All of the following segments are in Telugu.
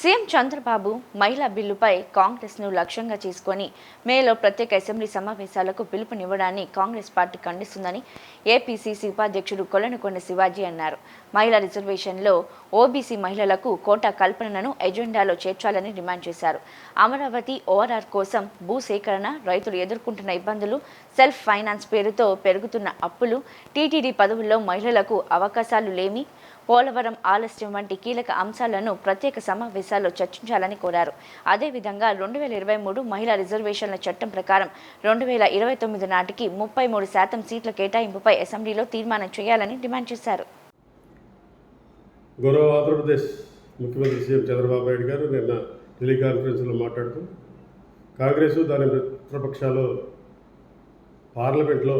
సీఎం చంద్రబాబు మహిళా బిల్లుపై కాంగ్రెస్ను లక్ష్యంగా చేసుకొని మేలో ప్రత్యేక అసెంబ్లీ సమావేశాలకు పిలుపునివ్వడాన్ని కాంగ్రెస్ పార్టీ ఖండిస్తుందని ఏపీసీసీ ఉపాధ్యక్షుడు కొల్లనకొండ శివాజీ అన్నారు. మహిళా రిజర్వేషన్లో ఓబీసీ మహిళలకు కోటా కల్పనను ఎజెండాలో చేర్చాలని డిమాండ్ చేశారు. అమరావతి ఓఆర్ఆర్ కోసం భూసేకరణ, రైతులు ఎదుర్కొంటున్న ఇబ్బందులు, సెల్ఫ్ ఫైనాన్స్ పేరుతో పెరుగుతున్న అప్పులు, టీటీడీ పదవుల్లో మహిళలకు అవకాశాలు లేమి, పోలవరం ఆలస్యం వంటి కీలక అంశాలను ప్రత్యేక సమావేశాల్లో చర్చించాలని కోరారు. అదేవిధంగా 2023 మహిళా రిజర్వేషన్ల చట్టం ప్రకారం 2029 నాటికి 33% సీట్ల కేటాయింపుపై అసెంబ్లీలో తీర్మానం చేయాలని డిమాండ్ చేశారు. గౌరవ ఆంధ్రప్రదేశ్ ముఖ్యమంత్రి సీఎం చంద్రబాబు నాయుడు గారు నిన్న టెలికాన్ఫరెన్స్లో మాట్లాడుతూ కాంగ్రెస్ దాని మిత్రపక్షాలు పార్లమెంట్లో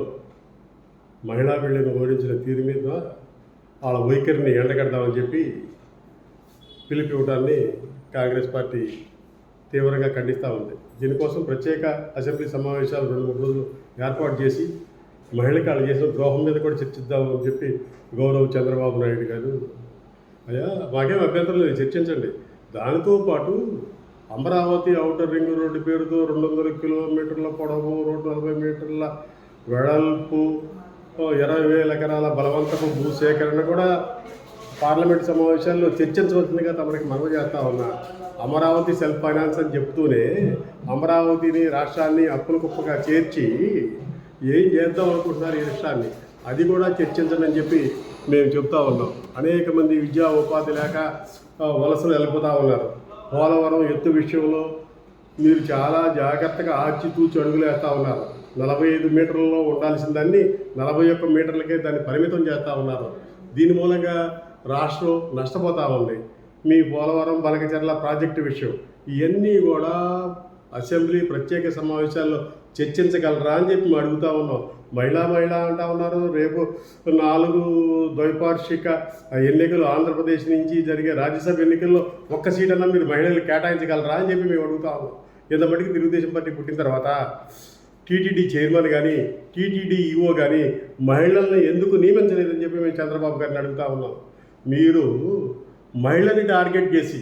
మహిళా బిల్లును ఓడించిన తీరు మీద వాళ్ళ వైఖరిని ఎండగడదామని చెప్పి పిలిపివ్వడాన్ని కాంగ్రెస్ పార్టీ తీవ్రంగా ఖండిస్తూ ఉంది. దీనికోసం ప్రత్యేక అసెంబ్లీ సమావేశాలు 2-3 రోజులు ఏర్పాటు చేసి మహిళకి వాళ్ళు చేసిన ద్రోహం మీద కూడా చర్చిద్దామని చెప్పి గౌరవ చంద్రబాబు నాయుడు గారు అయ్యా మాకేం అభ్యంతరం లేదు, చర్చించండి. దానితో పాటు అమరావతి ఔటర్ రింగ్ రోడ్డు పేరుతో 200 కిలోమీటర్ల పొడవు, 140 మీటర్ల వెడల్పు, 20,000 ఎకరాల బలవంతపు భూసేకరణ కూడా పార్లమెంట్ సమావేశాల్లో చర్చించవలసిందిగా తమకి మనవి చేస్తూ ఉన్నా. అమరావతి సెల్ఫ్ ఫైనాన్స్ అని చెప్తూనే అమరావతిని, రాష్ట్రాన్ని అప్పుల కుప్పగా చేర్చి ఏం చేద్దాం అనుకుంటున్నారు ఈ రాష్ట్రాన్ని, అది కూడా చర్చించండి అని చెప్పి మేము చెప్తా ఉన్నాం. అనేక మంది విద్యా ఉపాధి లేక వలసలు వెళ్ళిపోతూ ఉన్నారు. పోలవరం ఎత్తు విషయంలో మీరు చాలా జాగ్రత్తగా ఆచితూచి అడుగులు వేస్తూ ఉన్నారు. 45 మీటర్లలో ఉండాల్సిన దాన్ని 41 మీటర్లకే దాన్ని పరిమితం చేస్తూ ఉన్నారు. దీని మూలంగా రాష్ట్రం నష్టపోతూ ఉంది. మీ పోలవరం బనకచెర్ల ప్రాజెక్టు విషయం ఇవన్నీ కూడా అసెంబ్లీ ప్రత్యేక సమావేశాల్లో చర్చించగలరా అని చెప్పి మేము అడుగుతూ ఉన్నాం. మహిళా అంటూ ఉన్నారు. రేపు 4 ద్వైపాక్షిక ఎన్నికలు ఆంధ్రప్రదేశ్ నుంచి జరిగే రాజ్యసభ ఎన్నికల్లో ఒక్క సీట్ అన్నా మీరు మహిళలు కేటాయించగలరా అని చెప్పి మేము అడుగుతా ఉన్నాం. ఇంతమటికి తెలుగుదేశం పార్టీ పుట్టిన తర్వాత టీటీడీ చైర్మన్ కానీ, టీటీడీ ఈఓ కానీ మహిళల్ని ఎందుకు నియమించలేదని చెప్పి మేము చంద్రబాబు గారిని అడుగుతా ఉన్నాం. మీరు మహిళని టార్గెట్ చేసి,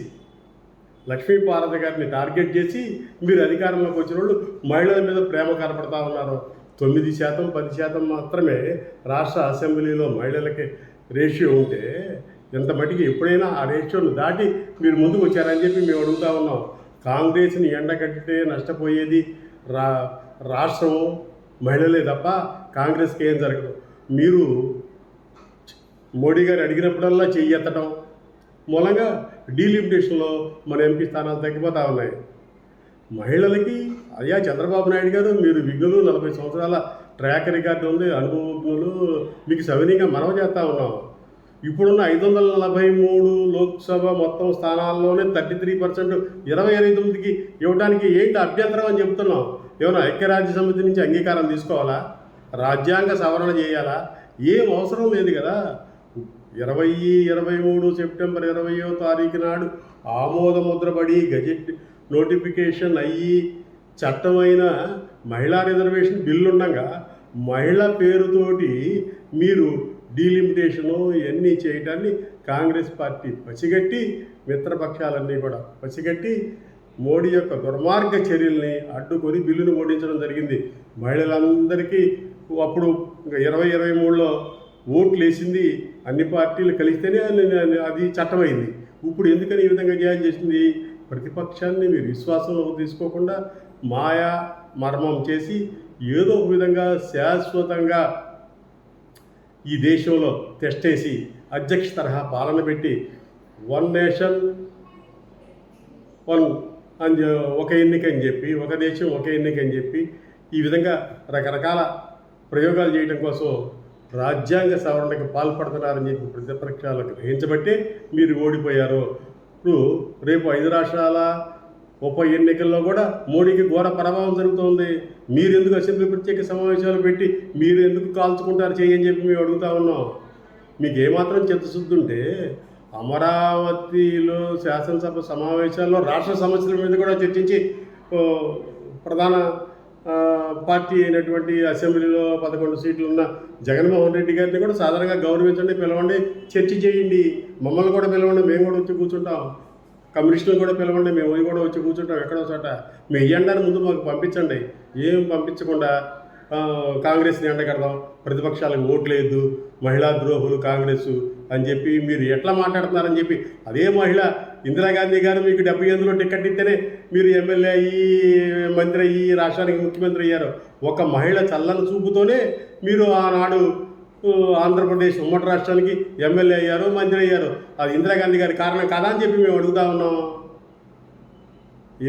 లక్ష్మీపార్వతి గారిని టార్గెట్ చేసి మీరు అధికారంలోకి వచ్చిన వాళ్ళు మహిళల మీద ప్రేమ కనపడతా ఉన్నారు. 9%, 10% మాత్రమే రాష్ట్ర అసెంబ్లీలో మహిళలకి రేషియో ఉంటే ఇంత మటుకి ఎప్పుడైనా ఆ రేషియోను దాటి మీరు ముందుకు వచ్చారని చెప్పి మేము అడుగుతా ఉన్నాం. కాంగ్రెస్ని ఎండగట్టితే నష్టపోయేది రాష్ట్రము, మహిళలే తప్ప కాంగ్రెస్కి ఏం జరగదు. మీరు మోడీ గారు అడిగినప్పుడల్లా చెయ్యి ఎత్తడం మూలంగా డీలిమిటేషన్లో మన ఎంపీ స్థానాలు తగ్గిపోతూ ఉన్నాయి. మహిళలకి అయ్యా చంద్రబాబు నాయుడు గారు మీరు విఘ్నులు, 40 సంవత్సరాల ట్రాక్ రికార్డు ఉంది, అనుభవజ్ఞులు, మీకు సవినీయంగా మనవి చేస్తూ ఉన్నాం. ఇప్పుడున్న 543 లోక్సభ మొత్తం స్థానాల్లోనే 33% 29కి ఇవ్వడానికి ఏంటి అభ్యంతరం అని చెప్తున్నాం. ఏమైనా ఐక్యరాజ్య సమితి నుంచి అంగీకారం తీసుకోవాలా? రాజ్యాంగ సవరణ చేయాలా? ఏం అవసరం లేదు కదా. 23 సెప్టెంబర్ 20వ తారీఖు నాడు ఆమోదముద్రపడి గజెట్ నోటిఫికేషన్ అయ్యి చట్టమైన మహిళా రిజర్వేషన్ బిల్లు ఉండగా మహిళ పేరుతోటి మీరు డీలిమిటేషను ఇవన్నీ చేయటాన్ని కాంగ్రెస్ పార్టీ పసిగట్టి, మిత్రపక్షాలన్నీ కూడా పసిగట్టి మోడీ యొక్క దుర్మార్గ చర్యల్ని అడ్డుకొని బిల్లును ఓడించడం జరిగింది. మహిళలందరికీ అప్పుడు 2023లో ఓట్లు వేసింది అన్ని పార్టీలు కలిస్తేనే అది చట్టమైంది. ఇప్పుడు ఎందుకని ఈ విధంగా జాయిన్ చేసింది? ప్రతిపక్షాన్ని మీరు విశ్వాసంలోకి తీసుకోకుండా మాయా మర్మం చేసి ఏదో ఒక విధంగా శాశ్వతంగా ఈ దేశంలో తెస్టేసి అధ్యక్ష తరహా పాలన పెట్టి 1 నేషన్ 1 అని ఒక ఎన్నిక అని చెప్పి, ఒక దేశం ఒక ఎన్నిక అని చెప్పి ఈ విధంగా రకరకాల ప్రయోగాలు చేయడం కోసం రాజ్యాంగ సవరణకు పాల్పడుతున్నారని చెప్పి ప్రతిపక్షాలకు గ్రహించబట్టే మీరు ఓడిపోయారు. ఇప్పుడు రేపు 5 రాష్ట్రాల ఉప ఎన్నికల్లో కూడా మోడీకి ఘోర ప్రభావం జరుగుతుంది. మీరు ఎందుకు అసెంబ్లీ ప్రత్యేక సమావేశాలు పెట్టి మీరు ఎందుకు కాల్చుకుంటారు చేయని చెప్పి మేము అడుగుతా ఉన్నాం. మీకు ఏమాత్రం చిత్తశుద్ధి ఉంటే అమరావతిలో శాసనసభ సమావేశాల్లో రాష్ట్ర సమస్యల మీద కూడా చర్చించి ప్రధాన పార్టీ అయినటువంటి అసెంబ్లీలో 11 సీట్లు ఉన్న జగన్మోహన్ రెడ్డి గారిని కూడా సాధారణంగా గౌరవించండి, పిలవండి, చర్చ చేయండి, మమ్మల్ని కూడా పిలవండి, మేము కూడా వచ్చి కూర్చుంటాం. కమ్యూనిస్టులు కూడా పిలవండి, మేము కూడా వచ్చి కూర్చుంటాం ఎక్కడో చోట. మీ ఎజెండాని ముందు మాకు పంపించండి. ఏం పంపించకుండా కాంగ్రెస్ని ఎండగడదాం, ప్రతిపక్షాలకు ఓట్లేదు, మహిళా ద్రోహులు కాంగ్రెస్ అని చెప్పి మీరు ఎట్లా మాట్లాడుతున్నారని చెప్పి, అదే మహిళ ఇందిరాగాంధీ గారు మీకు 78లో టికెట్ ఇస్తేనే మీరు ఎమ్మెల్యే అయ్యి, మంత్రి అయ్యి, రాష్ట్రానికి ముఖ్యమంత్రి అయ్యారు. ఒక మహిళ చల్లని చూపుతోనే మీరు ఆనాడు ఆంధ్రప్రదేశ్ ఉమ్మడి రాష్ట్రానికి ఎమ్మెల్యే అయ్యారు, మంత్రి అయ్యారు. అది ఇందిరాగాంధీ గారి కారణం కాదా అని చెప్పి మేము అడుగుతా ఉన్నాం.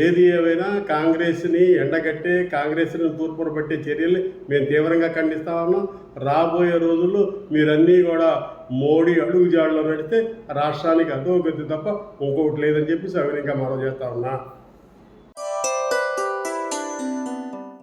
ఏది ఏమైనా కాంగ్రెస్ని ఎండగట్టే, కాంగ్రెస్ని తూర్పున పట్టే చర్యల్ని మేము తీవ్రంగా ఖండిస్తా ఉన్నాం. రాబోయే రోజుల్లో మీరన్నీ కూడా మోడీ అడుగుజాడలో నడిస్తే రాష్ట్రానికి అధోగతి తప్ప ఇంకొకటి లేదని చెప్పి సవినయంగా మనం చేస్తా ఉన్నా.